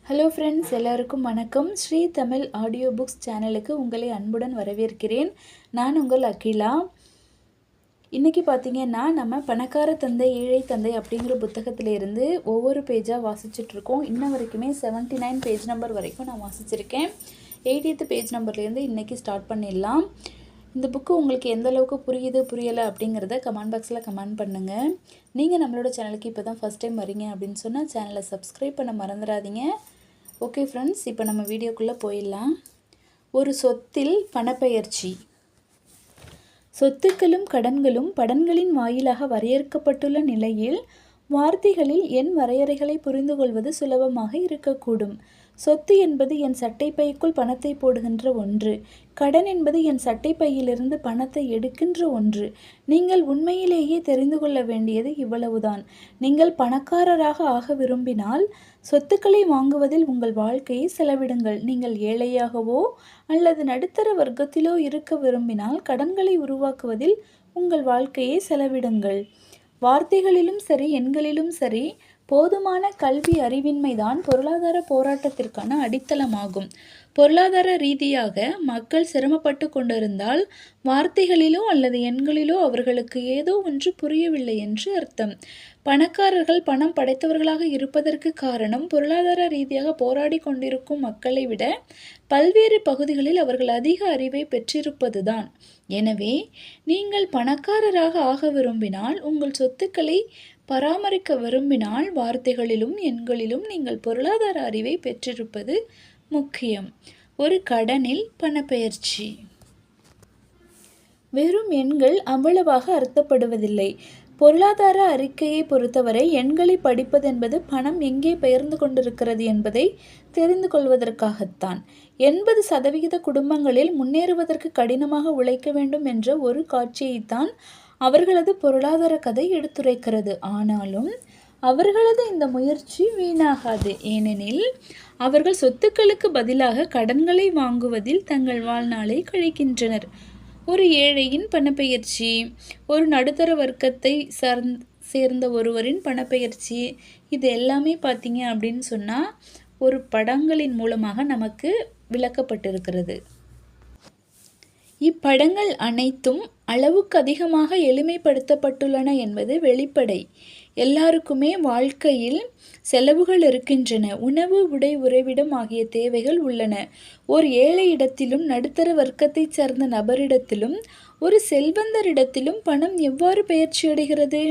Hello friends, எல்லாருக்கும் வணக்கம். Sri Tamil audio books சேனலுக்கு உங்களை அன்புடன் வரவேற்கிறேன். நான் உங்கள் அகிலா. இன்றைக்கி பார்த்திங்கன்னா நம்ம பணக்கார தந்தை ஏழை தந்தை அப்படிங்கிற புத்தகத்திலேருந்து ஒவ்வொரு பேஜாக வாசிச்சுட்ருக்கோம். இன்ன வரைக்குமே 79 பேஜ் நம்பர் வரைக்கும் நான் வாசிச்சிருக்கேன். 80th பேஜ் நம்பர்லேருந்து இன்றைக்கி ஸ்டார்ட் பண்ணிடலாம். இந்த புக்கு உங்களுக்கு எந்த அளவுக்கு புரியுது புரியலை அப்படிங்கிறத கமெண்ட் பாக்ஸில் கமெண்ட் பண்ணுங்கள். நீங்கள் நம்மளோட சேனலுக்கு இப்போ தான் ஃபஸ்ட் டைம் வரீங்க அப்படின்னு சொன்னால் சேனலை சப்ஸ்கிரைப் பண்ண மறந்துடாதீங்க. ஓகே ஃப்ரெண்ட்ஸ், இப்போ நம்ம வீடியோக்குள்ளே போயிடலாம். ஒரு சொத்தில் பணப்பெயர்ச்சி. சொத்துக்களும் கடன்களும் படங்களின் வாயிலாக வரையறுக்கப்பட்டுள்ள நிலையில் வார்த்தைகளில் என் வரையறைகளை புரிந்து கொள்வது சுலபமாக இருக்கக்கூடும். சொத்து என்பது என் சட்டைப்பைக்குள் பணத்தை போடுகின்ற ஒன்று. கடன் என்பது என் சட்டைப்பையிலிருந்து பணத்தை எடுக்கின்ற ஒன்று. நீங்கள் உண்மையிலேயே தெரிந்து கொள்ள வேண்டியது இவ்வளவுதான். நீங்கள் பணக்காரராக ஆக விரும்பினால் சொத்துக்களை வாங்குவதில் உங்கள் வாழ்க்கையை செலவிடுங்கள். நீங்கள் ஏழையாகவோ அல்லது நடுத்தர வர்க்கத்திலோ இருக்க விரும்பினால் கடன்களை உருவாக்குவதில் உங்கள் வாழ்க்கையை செலவிடுங்கள். வார்த்தைகளிலும் சரி எண்களிலும் சரி போதுமான கல்வி அறிவின்மைதான் பொருளாதார போராட்டத்திற்கான அடித்தளமாகும். பொருளாதார ரீதியாக மக்கள் சிரமப்பட்டு கொண்டிருந்தால் வார்த்தைகளிலோ அல்லது எண்களிலோ அவர்களுக்கு ஏதோ ஒன்று புரியவில்லை என்று அர்த்தம். பணக்காரர்கள் பணம் படைத்தவர்களாக இருப்பதற்கு காரணம் பொருளாதார ரீதியாக போராடி கொண்டிருக்கும் மக்களை விட பல்வேறு பகுதிகளில் அவர்கள் அதிக அறிவை பெற்றிருப்பதுதான். எனவே நீங்கள் பணக்காரராக ஆக விரும்பினால், உங்கள் சொத்துக்களை பராமரிக்க விரும்பினால் வார்த்தைகளிலும் எண்களிலும் நீங்கள் பொருளாதார அறிவை பெற்றிருப்பது முக்கியம். ஒரு கடனில் பணப்பெயர்ச்சி. வெறும் எண்கள் அவ்வளவாக அர்த்தப்படுவதில்லை. பொருளாதார அறிக்கையை பொறுத்தவரை எண்களை படிப்பதென்பது பணம் எங்கே பெயர்ந்து கொண்டிருக்கிறது என்பதை தெரிந்து கொள்வதற்காகத்தான். 80% குடும்பங்களில் முன்னேறுவதற்கு கடினமாக உழைக்க வேண்டும் என்ற ஒரு காட்சியைத்தான் அவர்களது பொருளாதார கதை எடுத்துரைக்கிறது. ஆனாலும் அவர்களது இந்த முயற்சி வீணாகாது. ஏனெனில் அவர்கள் சொத்துக்களுக்கு பதிலாக கடன்களை வாங்குவதில் தங்கள் வாழ்நாளை கழிக்கின்றனர். ஒரு ஏழையின் பணப்பெயர்ச்சி, ஒரு நடுத்தர வர்க்கத்தை சேர்ந்த ஒருவரின் பணப்பெயர்ச்சி, இது எல்லாமே பார்த்தீங்க அப்படின்னு சொன்னால் ஒரு படங்களின் மூலமாக நமக்கு விளக்கப்பட்டிருக்கிறது. இப்படங்கள் அனைத்தும் அளவுக்கு அதிகமாக எளிமைப்படுத்தப்பட்டுள்ளன என்பது வெளிப்படை. எல்லாருக்குமே வாழ்க்கையில் செலவுகள் இருக்கின்றன. உணவு, உடை, உறைவிடம் ஆகிய தேவைகள் உள்ளன. ஒரு ஏழையிடத்திலும் நடுத்தர வர்க்கத்தைச் சேர்ந்த நபரிடத்திலும் ஒரு செல்வந்தரிடத்திலும் பணம் எவ்வாறு பெயர்ச்சி அடைகிறது,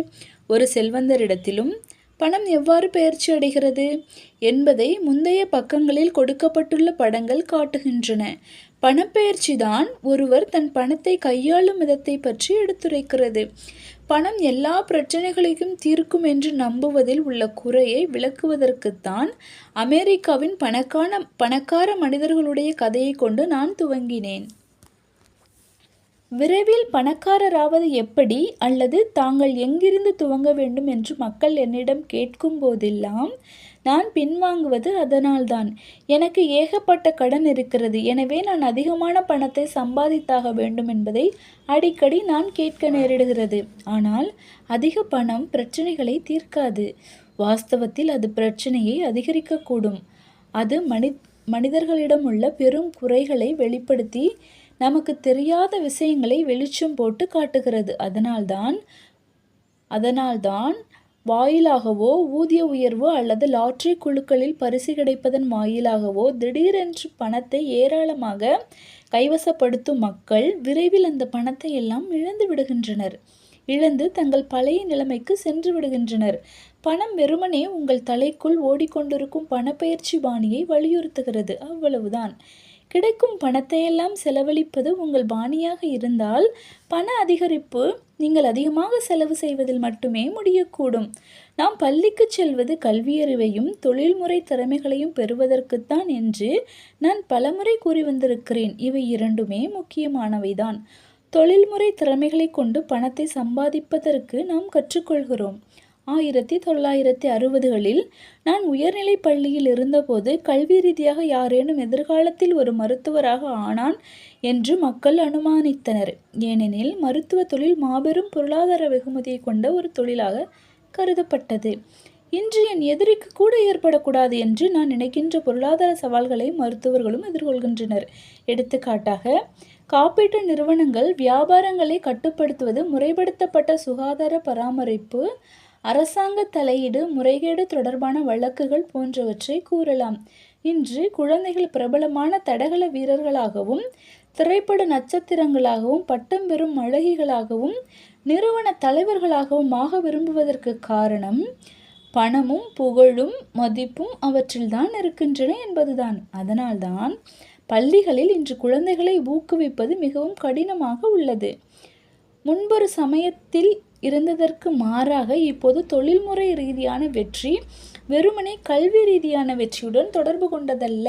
ஒரு செல்வந்தரிடத்திலும் பணம் எவ்வாறு பெயர்ச்சி அடைகிறது என்பதை முந்தைய பக்கங்களில் கொடுக்கப்பட்டுள்ள படங்கள் காட்டுகின்றன. பணப்பெயர்ச்சி தான் ஒருவர் தன் பணத்தை கையாளும் விதத்தை பற்றி எடுத்துரைக்கிறது. பணம் எல்லா பிரச்சனைகளையும் தீர்க்கும் என்று நம்புவதில் உள்ள குறையை விளக்குவதற்குத்தான் அமெரிக்காவின் பணக்கார மனிதர்களுடைய கதையை கொண்டு நான் துவங்கினேன். விரைவில் பணக்காரராவது எப்படி அல்லது தாங்கள் எங்கிருந்து துவங்க வேண்டும் என்று மக்கள் என்னிடம் கேட்கும் போதெல்லாம் நான் பின்வாங்குவது அதனால்தான். எனக்கு ஏகப்பட்ட கடன் இருக்கிறது, எனவே நான் அதிகமான பணத்தை சம்பாதித்தாக வேண்டும் என்பதை அடிக்கடி நான் கேட்க நேரிடுகிறது. ஆனால் அதிக பணம் பிரச்சனைகளை தீர்க்காது. வாஸ்தவத்தில் அது பிரச்சனையை அதிகரிக்கக்கூடும். அது மனிதர்களிடம் உள்ள பெரும் குறைகளை வெளிப்படுத்தி நமக்கு தெரியாத விஷயங்களை வெளிச்சம் போட்டு காட்டுகிறது. அதனால்தான் வாயிலாகவோ ஊதிய உயர்வு அல்லது லாட்டரி குழுக்களில் பரிசு கிடைப்பதன் வாயிலாகவோ திடீரென்று பணத்தை ஏராளமாக கைவசப்படுத்தும் மக்கள் விரைவில் அந்த பணத்தை எல்லாம் இழந்து தங்கள் பழைய நிலைமைக்கு சென்று விடுகின்றனர். பணம் வெறுமனே உங்கள் தலைக்குள் ஓடிக்கொண்டிருக்கும் பணப்பெயர்ச்சி பாணியை வலியுறுத்துகிறது, அவ்வளவுதான். கிடைக்கும் பணத்தையெல்லாம் செலவழிப்பது உங்கள் பாணியாக இருந்தால் பண அதிகரிப்பு நீங்கள் அதிகமாக செலவு செய்வதில் மட்டுமே முடியக்கூடும். நாம் பள்ளிக்கு செல்வது கல்வியறிவையும் தொழில்முறை திறமைகளையும் பெறுவதற்குத்தான் என்று நான் பலமுறை கூறி வந்திருக்கிறேன். இவை இரண்டுமே முக்கியமானவைதான். தொழில்முறை திறமைகளை கொண்டு பணத்தை சம்பாதிப்பதற்கு நாம் கற்றுக்கொள்கிறோம். 1960களில் நான் உயர்நிலை பள்ளியில் இருந்தபோது கல்வி ரீதியாக யாரேனும் எதிர்காலத்தில் ஒரு மருத்துவராக ஆனான் என்று மக்கள் அனுமானித்தனர். ஏனெனில் மருத்துவ தொழில் மாபெரும் பொருளாதார வெகுமதியை கொண்ட ஒரு தொழிலாக கருதப்பட்டது. இன்று என் எதிரிக்கு கூட ஏற்படக்கூடாது என்று நான் நினைக்கின்ற பொருளாதார சவால்களை மருத்துவர்களும் எதிர்கொள்கின்றனர். எடுத்துக்காட்டாக, காப்பீட்டு நிறுவனங்கள் வியாபாரங்களை கட்டுப்படுத்துவது, முறைப்படுத்தப்பட்ட சுகாதார பராமரிப்பு, அரசாங்க தலையீடு, முறைகேடு தொடர்பான வழக்குகள் போன்றவற்றை கூறலாம். இன்று குழந்தைகள் பிரபலமான தடகள வீரர்களாகவும், திரைப்பட நட்சத்திரங்களாகவும், பட்டம் பெறும் அழகிகளாகவும், நிறுவன தலைவர்களாகவும் ஆக விரும்புவதற்கு காரணம் பணமும் புகழும் மதிப்பும் அவற்றில்தான் இருக்கின்றன என்பதுதான். அதனால்தான் பள்ளிகளில் இன்று குழந்தைகளை ஊக்குவிப்பது மிகவும் கடினமாக உள்ளது. முன்பொரு சமயத்தில் இருந்ததற்கு மாறாக இப்போது தொழில்முறை ரீதியான வெற்றி வெறுமனே கல்வி ரீதியான வெற்றியுடன் தொடர்பு கொண்டதல்ல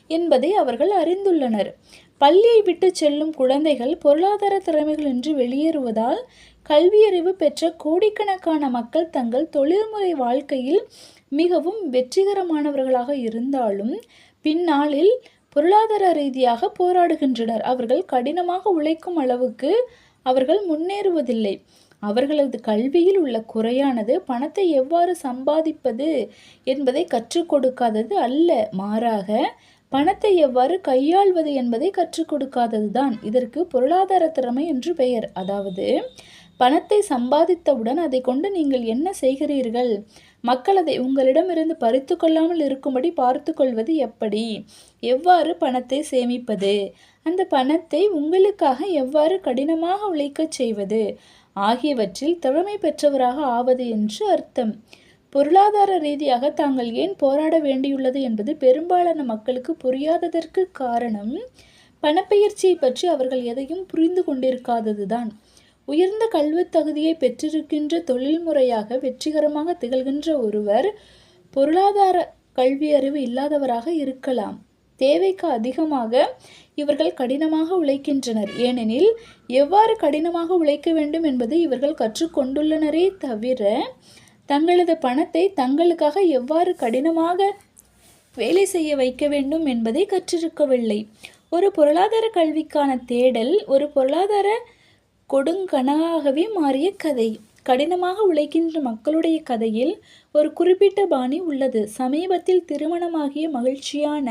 என்பதை அவர்கள் அறிந்துள்ளனர். பள்ளியை விட்டு செல்லும் குழந்தைகள் பொருளாதார திறமைகளின்றி வெளியேறுவதால் கல்வியறிவு பெற்ற கோடிக்கணக்கான மக்கள் தங்கள் தொழில்முறை வாழ்க்கையில் மிகவும் வெற்றிகரமானவர்களாக இருந்தாலும் பின்னாளில் பொருளாதார ரீதியாக போராடுகின்றனர். அவர்கள் கடினமாக உழைக்கும் அளவுக்கு அவர்கள் முன்னேறுவதில்லை. அவர்களது கல்வியில் உள்ள குறையானது பணத்தை எவ்வாறு சம்பாதிப்பது என்பதை கற்றுக் கொடுக்காதது அல்ல, மாறாக பணத்தை எவ்வாறு கையாள்வது என்பதை கற்றுக் கொடுக்காதது தான். இதற்கு பொருளாதார திறமை என்று பெயர். அதாவது, பணத்தை சம்பாதித்தவுடன் அதை கொண்டு நீங்கள் என்ன செய்கிறீர்கள், மக்கள் அதை உங்களிடமிருந்து பறித்து கொள்ளாமல் இருக்கும்படி பார்த்து கொள்வது எப்படி, எவ்வாறு பணத்தை சேமிப்பது, அந்த பணத்தை உங்களுக்காக எவ்வாறு கடினமாக உழைக்கச் செய்வது ஆகியவற்றில் திறமை பெற்றவராக ஆவது என்று அர்த்தம். பொருளாதார ரீதியாக தாங்கள் ஏன் போராட வேண்டியுள்ளது என்பது பெரும்பாலான மக்களுக்கு புரியாததற்கு காரணம் பணப்பெயர்ச்சியை பற்றி அவர்கள் எதையும் புரிந்து கொண்டிருக்காததுதான். உயர்ந்த கல்வி தகுதியை பெற்றிருக்கின்ற தொழில்முறையாக வெற்றிகரமாக திகழ்கின்ற ஒருவர் பொருளாதார கல்வி அறிவு இல்லாதவராக இருக்கலாம். தேவைக்கு அதிகமாக இவர்கள் கடினமாக உழைக்கின்றனர். ஏனெனில் எவ்வாறு கடினமாக உழைக்க வேண்டும் என்பதை இவர்கள் கற்றுக்கொண்டுள்ளனரே தவிர தங்களது பணத்தை தங்களுக்காக எவ்வாறு கடினமாக வேலை செய்ய வைக்க வேண்டும் என்பதை கற்றிருக்கவில்லை. ஒரு பொருளாதார கல்விக்கான தேடல் ஒரு பொருளாதார கொடுங்கனவாகவே மாறிய கதை. கடினமாக உழைக்கின்ற மக்களுடைய கதையில் ஒரு குறிப்பிட்ட பாணி உள்ளது. சமீபத்தில் திருமணமாகிய மகிழ்ச்சியான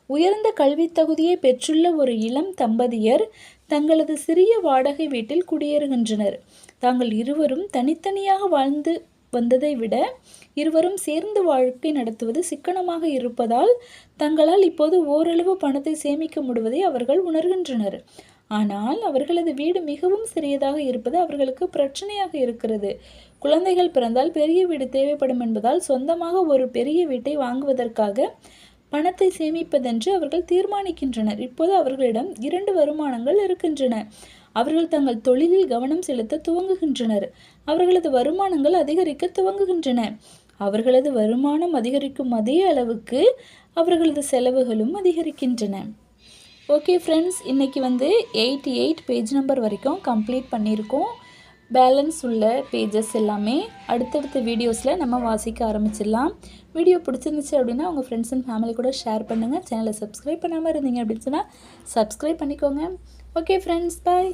உயர்ந்த கல்வி தகுதியை பெற்றுள்ள ஒரு இளம் தம்பதியர் தங்களது சிறிய வாடகை வீட்டில் குடியேறுகின்றனர். தாங்கள் இருவரும் தனித்தனியாக வாழ்ந்து வந்ததை விட இருவரும் சேர்ந்து வாழ்க்கை நடத்துவது சிக்கனமாக இருப்பதால் தங்களால் இப்போது ஓரளவு பணத்தை சேமிக்க முடிவதை அவர்கள் உணர்கின்றனர். ஆனால் அவர்களது வீடு மிகவும் சிறியதாக இருப்பது அவர்களுக்கு பிரச்சனையாக இருக்கிறது. குழந்தைகள் பிறந்தால் பெரிய வீடு தேவைப்படும் என்பதால் சொந்தமாக ஒரு பெரிய வீட்டை வாங்குவதற்காக பணத்தை சேமிப்பதென்று அவர்கள் தீர்மானிக்கின்றனர். இப்போது அவர்களிடம் 2 வருமானங்கள் இருக்கின்றன. அவர்கள் தங்கள் தொழிலில் கவனம் செலுத்த துவங்குகின்றனர். அவர்களது வருமானங்கள் அதிகரிக்க துவங்குகின்றன. அவர்களது வருமானம் அதிகரிக்கும் அதே அளவுக்கு அவர்களது செலவுகளும் அதிகரிக்கின்றன. ஓகே ஃப்ரெண்ட்ஸ், இன்றைக்கி 88 பேஜ் நம்பர் வரைக்கும் கம்ப்ளீட் பண்ணியிருக்கோம். பேலன்ஸ் உள்ள பேஜஸ் எல்லாமே அடுத்தடுத்த வீடியோஸில் நம்ம வாசிக்க ஆரம்பிச்சிடலாம். வீடியோ பிடிச்சிருந்துச்சு அப்படின்னா உங்கள் ஃப்ரெண்ட்ஸ் அண்ட் ஃபேமிலி கூட ஷேர் பண்ணுங்கள். சேனலை சப்ஸ்கிரைப் பண்ணாமல் இருந்தீங்க அப்படின்னு சொன்னால் சப்ஸ்கிரைப் பண்ணிக்கோங்க. ஓகே ஃப்ரெண்ட்ஸ், பாய்.